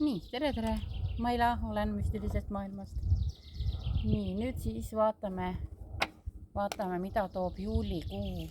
Nii, tere! Maila, olen müstilisest maailmast. Nii, nüüd siis vaatame, mida toob juulikuu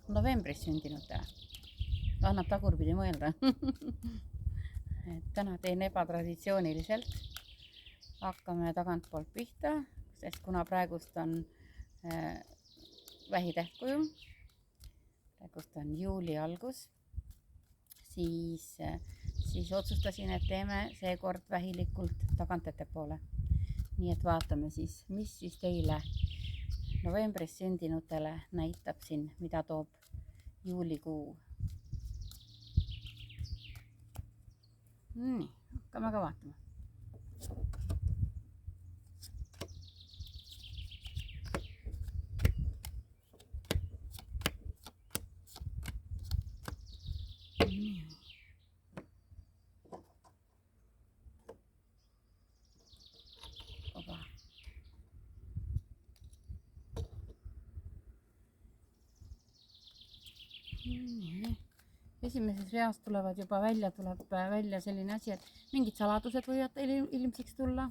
novembris sündinutele. Annab tagurpidi mõelda. Täna teen ebatraditsiooniliselt. Hakkame tagantpoolt pihta, sest kuna praegust on vähitähtkuju, praegust on juuli algus, siis otsustasin, et teeme seekord vähilikult tagant ettepoole. Nii et vaatame siis, mis siis teile novembris sündinutele näitab siin, mida toob juulikuu. Nii, hakkame ka vaatama. Esimeses reas tuleb välja selline asi, et mingid saladused võivad ilmsiks tulla,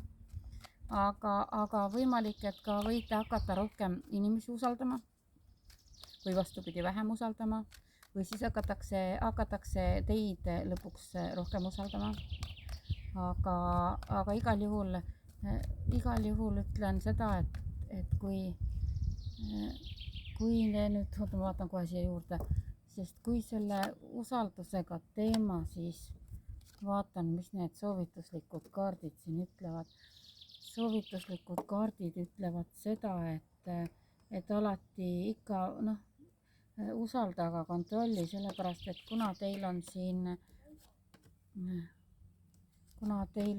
aga võimalik, et ka võite hakata rohkem inimesi usaldama või vastupidi vähem usaldama või siis hakatakse teid lõpuks rohkem usaldama. Aga igal juhul ütlen seda, et kui nüüd, ma vaatan kohe siia juurde, sest kui selle usaldusega teema, siis vaatan, mis need soovituslikud kaardid siin ütlevad. Soovituslikud kaardid ütlevad seda, et alati ikka usalda, aga kontrolli, sellepärast et kuna teil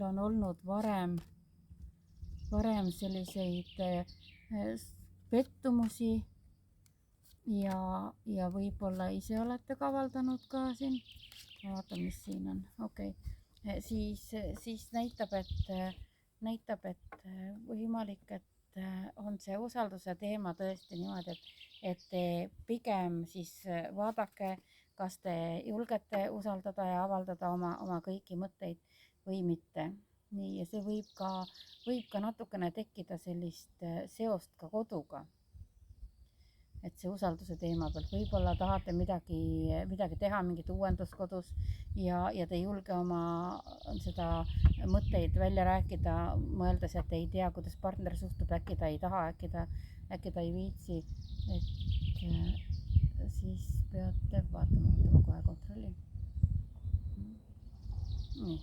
on olnud varem selliseid pettumusi ja võib-olla ise olete kavaldanud ka siin, vaatan, mis siin on, okei. Siis näitab, et võimalik, et on see usalduse teema tõesti niimoodi, et te pigem siis vaadake, kas te julgete usaldada ja avaldada oma kõiki mõtteid või mitte. Nii, ja see võib ka natukene tekkida sellist seost ka koduga. Et see usalduse teema pealt võib-olla tahate midagi teha, mingit uuendust kodus ja te ei julge oma seda mõtteid välja rääkida, mõeldes, et ei tea, kuidas partner suhtub, äkki ta ei taha, äkki ta ei viitsi, et siis peate vaatama kohe kontrolli. Nii,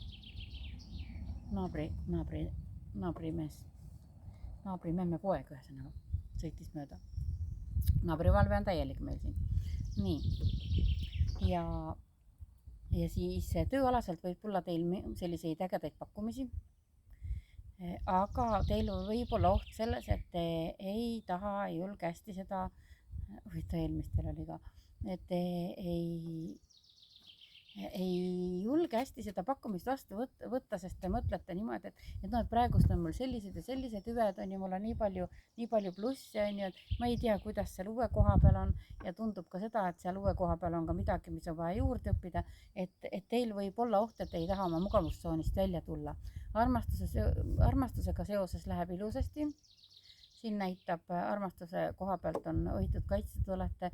naabrimemme poeg ühesõnaga sõitis mööda. Naabrivalve on täielik meil siin. Nii, ja siis tööalaselt võib tulla teil selliseid ägedaid pakkumisi, aga teil võib olla oht selles, et te ei taha, ei julge hästi seda, eelmistel oli ka, et te ei julge hästi seda pakkumist vastu võtta, sest te mõtlete niimoodi, et praegust on mul sellised ja sellised hüved on ja mul on nii palju plussi on ju, et ma ei tea, kuidas seal uue koha peal on ja tundub ka seda, et seal uue koha peal on ka midagi, mis on vaja juurde õppida, et teil võib olla oht, et ei taha oma mugavustsoonist välja tulla. Armastusega seoses läheb ilusasti. Siin näitab armastuse koha pealt on hoitud, kaitstud olete.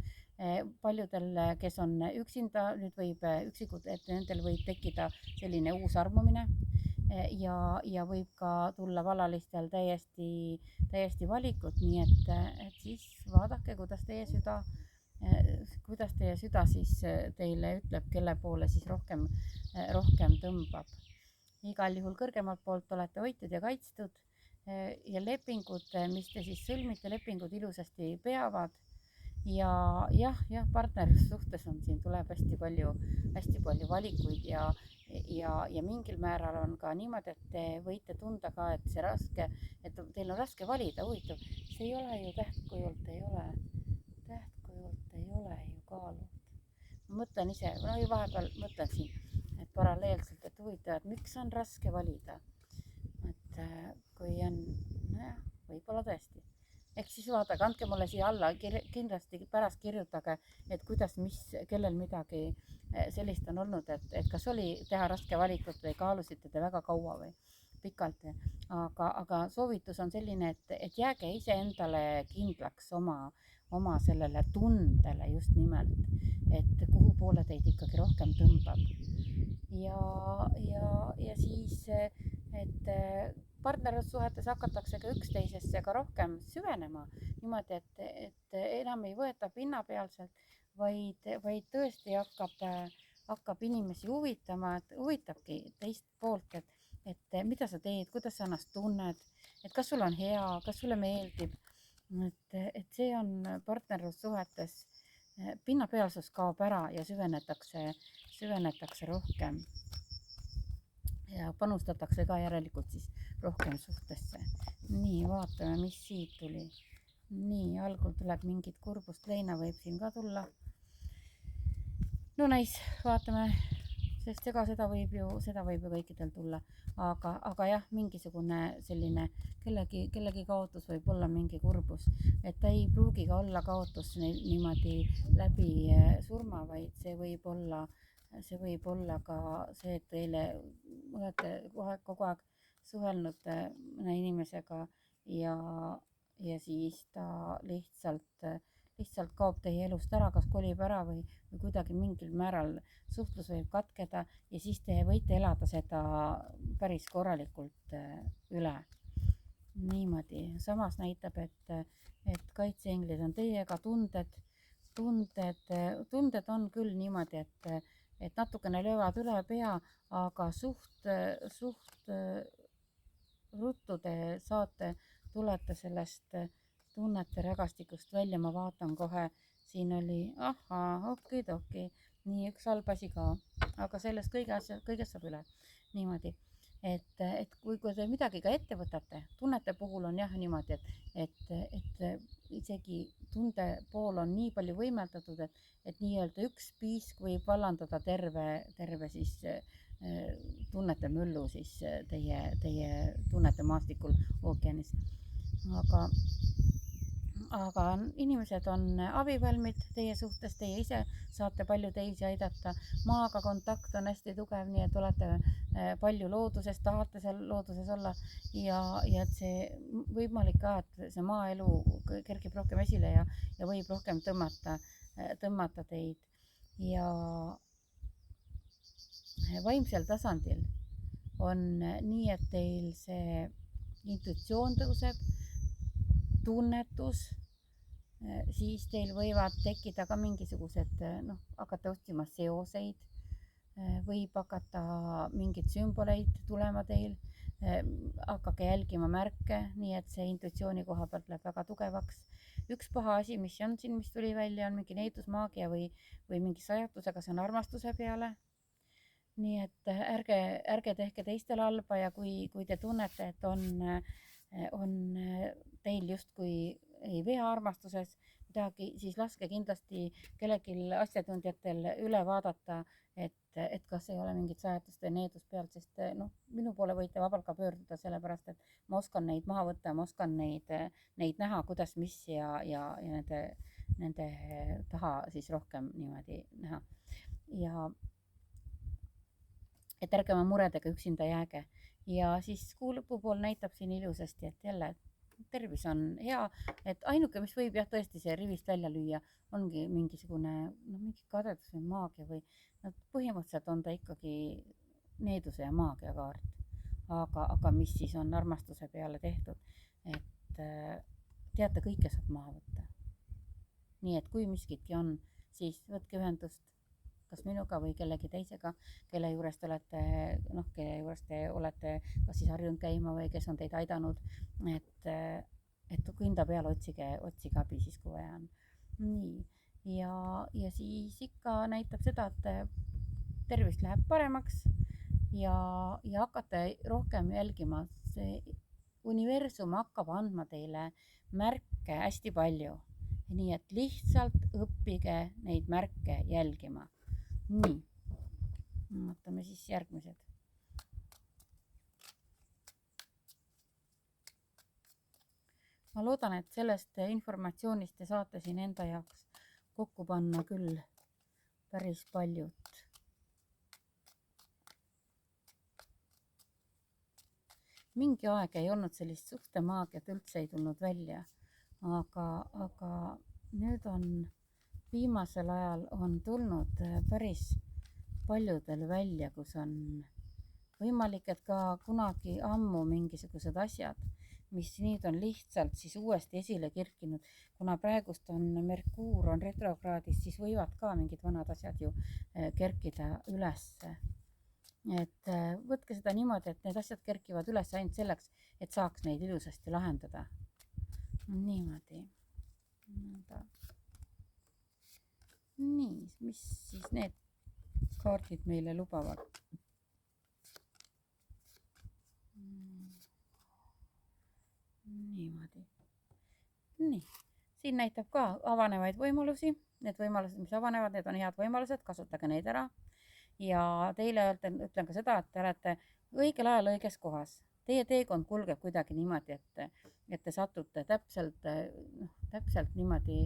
Paljudel, kes on üksinda, nüüd võib üksikud, et nendel võib tekkida selline uus armumine ja võib ka tulla vallalistel täiesti valikud, nii et siis vaadake, kuidas teie süda siis teile ütleb, kelle poole siis rohkem tõmbab. Igal juhul kõrgemalt poolt olete hoitud ja kaitstud ja lepingud, mis te siis sõlmite, lepingud ilusasti peavad ja partnerlussuhtes on siin tuleb hästi palju valikuid ja mingil määral on ka niimoodi, et te võite tunda ka, et teil on raske valida, huvitav, see ei ole ju tähtkujult ei ole ju kaalud. Ma mõtlen ise, vahepeal mõtlen siin, et paralleelselt, et huvitav, et miks on raske valida, et kui on, võib-olla tõesti, ehk siis vaadake, andke mulle siia alla, kindlasti pärast kirjutage, et kuidas, kellel midagi sellist on olnud, et kas oli teha raske valikut või kaalusite te väga kaua või pikalt. aga soovitus on selline, et jääge iseendale kindlaks oma sellele tundele just nimelt, et kuhu poole teid ikkagi rohkem tõmbab. ja siis, et partnerlussuhetes hakatakse ka üksteisesse ka rohkem süvenema niimoodi, et enam ei võeta pinnapealselt, vaid tõesti hakkab inimesi huvitama, et huvitabki teist poolt, et mida sa teed, kuidas sa ennast tunned, et kas sul on hea, kas sulle meeldib. et see on partnerlussuhetes, pinnapealsus kaob ära ja süvenetakse rohkem ja panustatakse ka järelikult siis rohkem suhtesse. Nii, vaatame, mis siit tuli. Nii, algul tuleb mingit kurbust, leina võib siin ka tulla. No nice, vaatame, sest seda võib ju kõikidel tulla, aga jah, mingisugune selline kellegi kaotus võib olla mingi kurbus, et ta ei pruugi ka olla kaotus niimoodi läbi surma, vaid see võib olla ka see, et teile olete kogu aeg suhelnud mõne inimesega ja siis ta lihtsalt kaob teie elust ära, kas kolib ära või kuidagi mingil määral suhtlus võib katkeda ja siis te võite elada seda päris korralikult üle. Niimoodi, samas näitab, et kaitseenglid on teiega, tunded on küll niimoodi, et natukene löövad üle pea, aga suht ruttu te tulete sellest tunnete rägastikust välja. Ma vaatan kohe, siin oli, okidoki, nii üks halb asi ka, aga sellest kõigest saab üle. Niimoodi, et kui te midagi ka ette võtate, tunnete puhul on jah niimoodi, et isegi tunde pool on nii palju võimeldatud, et nii-öelda üks piisk võib vallandada terve siis tunnete müllu siis teie tunnete maastikul ookeanis. Aga inimesed on abivalmid teie suhtes, teie ise saate palju teisi aidata. Maaga kontakt on hästi tugev, nii et olete palju looduses, tahate seal looduses olla ja et see võimalik ka, et see maaelu kergib rohkem esile ja võib rohkem tõmmata teid. Ja vaimsel tasandil on nii, et teil see intuitsioon tõuseb, tunnetus, siis teil võivad tekkida ka mingisugused, hakata otsima seoseid, võib hakata mingeid sümboleid tulema teil, hakake jälgima märke, nii et see intuitsiooni koha pealt läheb väga tugevaks. Üks paha asi, mis on siin, mis tuli välja, on mingi needusmaagia või mingi sajatusega, see on armastuse peale. Nii et ärge tehke teistele halba ja kui te tunnete, et on teil justkui ei vea armastuses midagi, siis laske kindlasti kellelgi asjatundjatel üle vaadata, et kas ei ole mingit sajatust või needust pealt, sest minu poole võite vabalt ka pöörduda, sellepärast et ma oskan neid maha võtta, ma oskan neid näha, kuidas, mis ja nende taha siis rohkem niimoodi näha. Ja et ärge oma muredega üksinda jääge. Ja siis kuu lõpupool näitab siin ilusasti, et jälle tervis on hea, et ainuke, mis võib jah tõesti see rivist välja lüüa, ongi mingisugune mingi kadedus või maagia või põhimõtteliselt on ta ikkagi needuse ja maagia kaart, aga mis siis on armastuse peale tehtud, et teate, kõike saab maha võtta. Nii et kui miskitki on, siis võtke ühendust kas minuga või kellegi teisega, kelle juures te olete kas siis harjunud käima või kes on teid aidanud, et kinda peale otsige abi siis, kui vaja on. Nii, ja siis ikka näitab seda, et tervis läheb paremaks ja hakkate rohkem jälgima. See universum hakkab andma teile märke hästi palju, nii et lihtsalt õppige neid märke jälgima. Nii, vaatame siis järgmised. ma loodan, et sellest informatsioonist te saate siin enda jaoks kokku panna küll päris paljut. Mingi aeg ei olnud sellist suhtemaagiat, üldse ei tulnud välja, aga nüüd on viimasel ajal on tulnud päris paljudel välja, kus on võimalik, et ka kunagi ammu mingisugused asjad, mis nüüd on lihtsalt siis uuesti esile kerkinud, kuna praegust on Merkuur on retrokraadis, siis võivad ka mingid vanad asjad ju kerkida ülesse. Et võtke seda niimoodi, et need asjad kerkivad üles ainult selleks, et saaks neid ilusasti lahendada. Niimoodi. Nii, mis siis need kaardid meile lubavad? Niimoodi. Nii, siin näitab ka avanevaid võimalusi. Need võimalused, mis avanevad, need on head võimalused, kasutage neid ära. Ja teile ütlen ka seda, et te olete õigel ajal õiges kohas. Teie teekond kulgeb kuidagi niimoodi, et te satute täpselt niimoodi,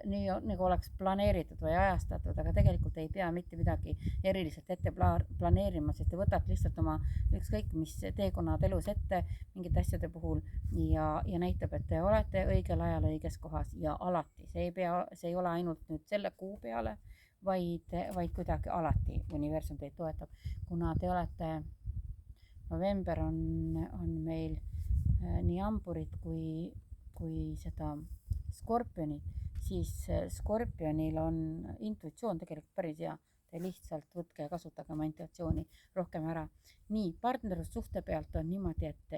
nii nagu oleks planeeritud või ajastatud, aga tegelikult ei pea mitte midagi eriliselt ette planeerima, sest te võtate lihtsalt oma ükskõik mis teekonnad elus ette mingite asjade puhul ja näitab, et te olete õigel ajal õiges kohas ja alati. See ei ole ainult nüüd selle kuu peale, vaid kuidagi alati universum teid toetab, kuna te olete, november on meil nii hamburid kui seda skorpionit, siis skorpionil on intuitsioon tegelikult päris hea. Te lihtsalt võtke ja kasutage oma intuitsiooni rohkem ära. Nii, partnerlussuhte pealt on niimoodi, et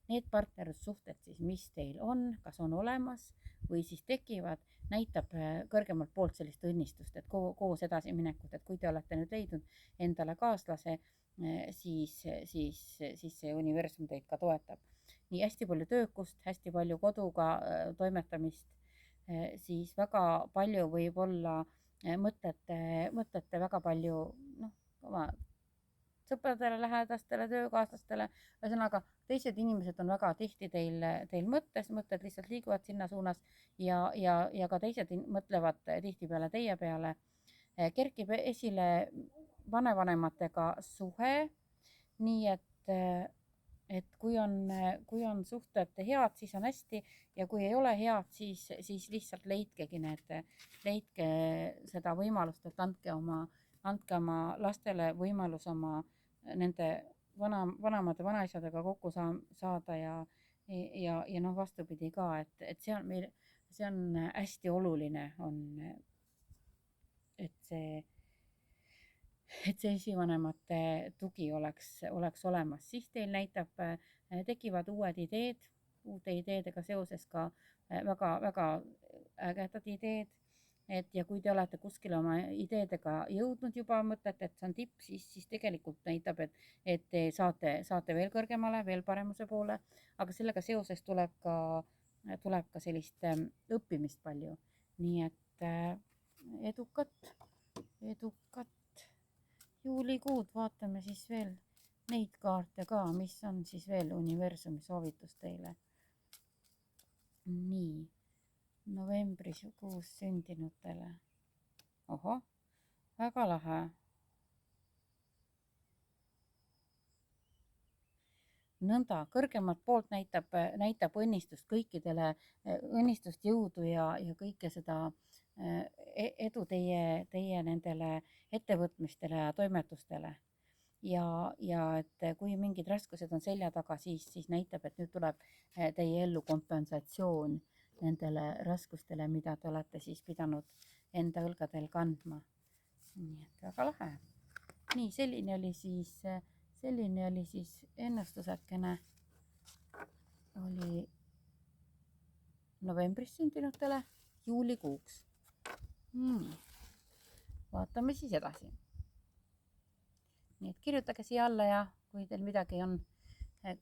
need partnerlussuhted siis, mis teil on, kas on olemas või siis tekivad, näitab kõrgemalt poolt sellist õnnistust, et koos edasiminekut, et kui te olete nüüd leidnud endale kaaslase, siis see universum teid ka toetab. Nii hästi palju töökust, hästi palju koduga toimetamist, siis väga palju võib-olla mõtlete väga palju oma sõpradele, lähedastele, töökaaslastele, ühesõnaga teised inimesed on väga tihti teil mõtted lihtsalt liiguvad sinna suunas ja ka teised mõtlevad tihtipeale teie peale. Kerkib esile vanevanematega suhe, nii et kui on suhted head, siis on hästi ja kui ei ole head, siis lihtsalt leidke seda võimalust, et andke oma lastele võimalus oma nende vanemate vanaisadega kokku saada ja vastupidi ka, et see on hästi oluline, et see esivanemate tugi oleks olemas, siis teil näitab, tekivad uute ideedega seoses ka väga ägedad ideed. Ja kui te olete kuskile oma ideedega jõudnud juba, mõtlete, et see on tipp, siis tegelikult näitab, et te saate veel kõrgemale, veel paremuse poole, aga sellega seoses tuleb ka sellist õppimist palju. Nii et edukat juulikuud, vaatame siis veel neid kaarte ka, mis on siis veel universumi soovitus teile. Nii. Novembris kuus sündinutele. Oho, väga lahe. Nõnda, kõrgemalt poolt näitab õnnistust kõikidele, õnnistust, jõudu ja kõike seda edu teie nendele ettevõtmistele ja toimetustele. Ja et kui mingid raskused on selja taga, siis näitab, et nüüd tuleb teie ellu kompensatsioon nendele raskustele, mida te olete siis pidanud enda õlgadel kandma. Nii et väga lahe. Nii, selline oli siis ennustusekene oli novembris sündinutele juulikuuks. Vaatame siis edasi. Nii et kirjutage siia alla ja kui teil midagi on,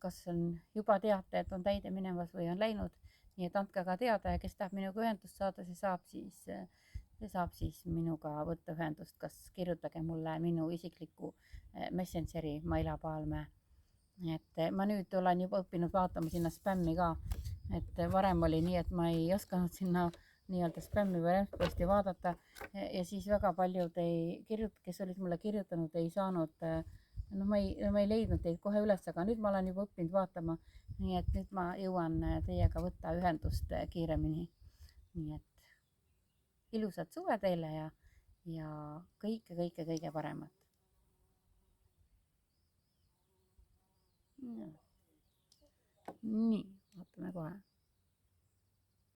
kas on juba teate, et on täide minemas või on läinud, nii et andke ka teada ja kes tahab minuga ühendust saada, see saab siis minuga võtta ühendust, kas kirjutage mulle minu isikliku Messengeri Maila Paalmäe. Et ma nüüd olen juba õppinud vaatama sinna spämmi ka, et varem oli nii, et ma ei osanud sinna nii-öelda spämmi või rämpposti vaadata ja siis väga paljud kes olid mulle kirjutanud, ei saanud, ma ei leidnud teid kohe üles, aga nüüd ma olen juba õppinud vaatama, nii et nüüd ma jõuan teiega võtta ühendust kiiremini. nii et ilusat suve teile ja kõike paremat. Nii, vaatame kohe.